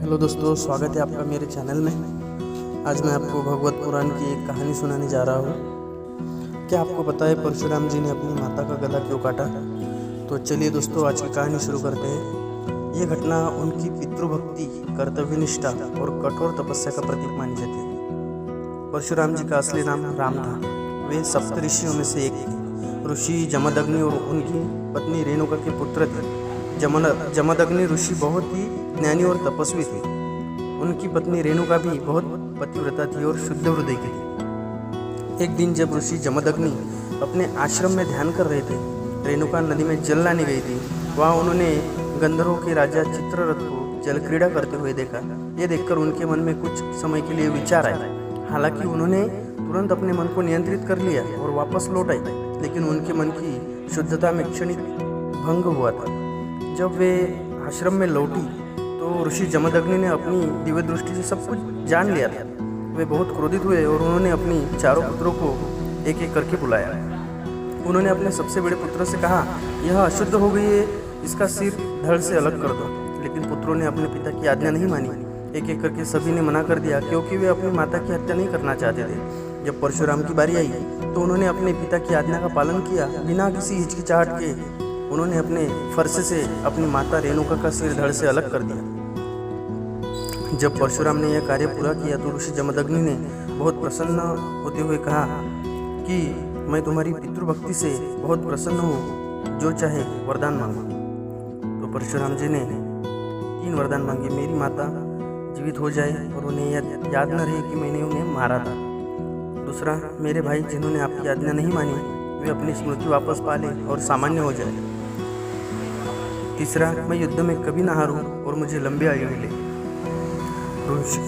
Hello दोस्तों, स्वागत है आपका मेरे चैनल में। आज मैं आपको भगवत पुराण की एक कहानी सुनाने जा रहा हूँ। क्या आपको पता है परशुराम जी ने अपनी माता का गला क्यों काटा? तो चलिए दोस्तों, आज की कहानी शुरू करते हैं। ये घटना उनकी पितृभक्ति, कर्तव्यनिष्ठा और कठोर तपस्या का प्रतीक मानी जाती है। परशुराम जी का असली नाम राम था। वे सप्त ऋषियों में से एक थे। ऋषि जमदग्नि और उनकी पत्नी रेणुका के पुत्र थे। जमदग्नि ऋषि बहुत ही ज्ञानी और तपस्वी थे। उनकी पत्नी रेणुका भी बहुत पतिव्रता थी और शुद्ध हृदय की थी। एक दिन जब ऋषि जमदग्नि अपने आश्रम में ध्यान कर रहे थे, रेणुका नदी में जल लाने गई थी। वहाँ उन्होंने गंधर्वों के राजा चित्ररथ को जल क्रीड़ा करते हुए देखा। ये देखकर उनके मन में कुछ समय के लिए विचार आए। हालांकि उन्होंने तुरंत अपने मन को नियंत्रित कर लिया और वापस लौट आए, लेकिन उनके मन की शुद्धता में क्षणिक भंग हुआ था। जब वे आश्रम में लौटी तो ऋषि जमदग्नि ने अपनी दिव्य दृष्टि से सब कुछ जान लिया था। वे बहुत क्रोधित हुए और उन्होंने अपनी चारों पुत्रों को एक एक करके बुलाया। उन्होंने अपने सबसे बड़े पुत्र से कहा, यह अशुद्ध हो गई है, इसका सिर धड़ से अलग कर दो। लेकिन पुत्रों ने अपने पिता की आज्ञा नहीं मानी। एक एक करके सभी ने मना कर दिया, क्योंकि वे अपनी माता की हत्या नहीं करना चाहते थे। जब परशुराम की बारी आई तो उन्होंने अपने पिता की आज्ञा का पालन किया। बिना किसी हिचकिचाहट के उन्होंने अपने फरसे से अपनी माता रेणुका का सिर धड़ से अलग कर दिया। जब परशुराम ने यह कार्य पूरा किया तो ऋषि जमदग्नि ने बहुत प्रसन्न होते हुए कहा कि मैं तुम्हारी पितृभक्ति से बहुत प्रसन्न हूँ, जो चाहे वरदान मांगो। तो परशुराम जी ने 3 वरदान मांगे। मेरी माता जीवित हो जाए और उन्हें याद न रहे कि मैंने उन्हें मारा था। दूसरा, मेरे भाई जिन्होंने आपकी आज्ञा नहीं मानी वे अपनी स्मृति वापस पा लें और सामान्य हो जाए। तीसरा, मैं युद्ध में कभी ना हारूं और मुझे लंबी आयु मिले।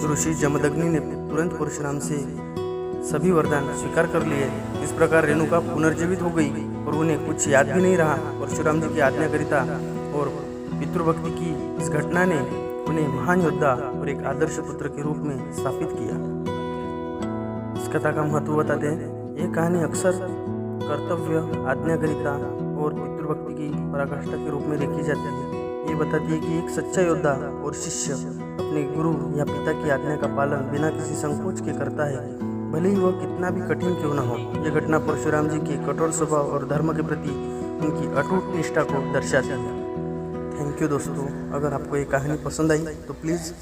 ऋषि जमदग्नि ने तुरंत परशुराम से सभी वरदान स्वीकार कर लिए। इस प्रकार रेणुका पुनर्जीवित हो गई और उन्हें कुछ याद भी नहीं रहा। परशुराम जी की आज्ञाकारिता और पितृभक्ति की इस घटना ने उन्हें महान योद्धा और एक आदर्श पुत्र के रूप में स्थापित किया। इस कथा का महत्व बताते हैं। ये कहानी अक्सर कर्तव्य, आज्ञाकारिता और पितृभक्ति की पराकाष्ठा के रूप में देखी जाती है। ये बताती है कि एक सच्चा योद्धा और शिष्य अपने गुरु या पिता की आज्ञा का पालन बिना किसी संकोच के करता है, भले ही वह कितना भी कठिन क्यों न हो। यह घटना परशुराम जी के कठोर स्वभाव और धर्म के प्रति उनकी अटूट निष्ठा को दर्शाती है। थैंक यू दोस्तों। अगर आपको ये कहानी पसंद आई तो प्लीज़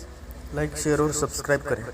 लाइक, शेयर और सब्सक्राइब करें।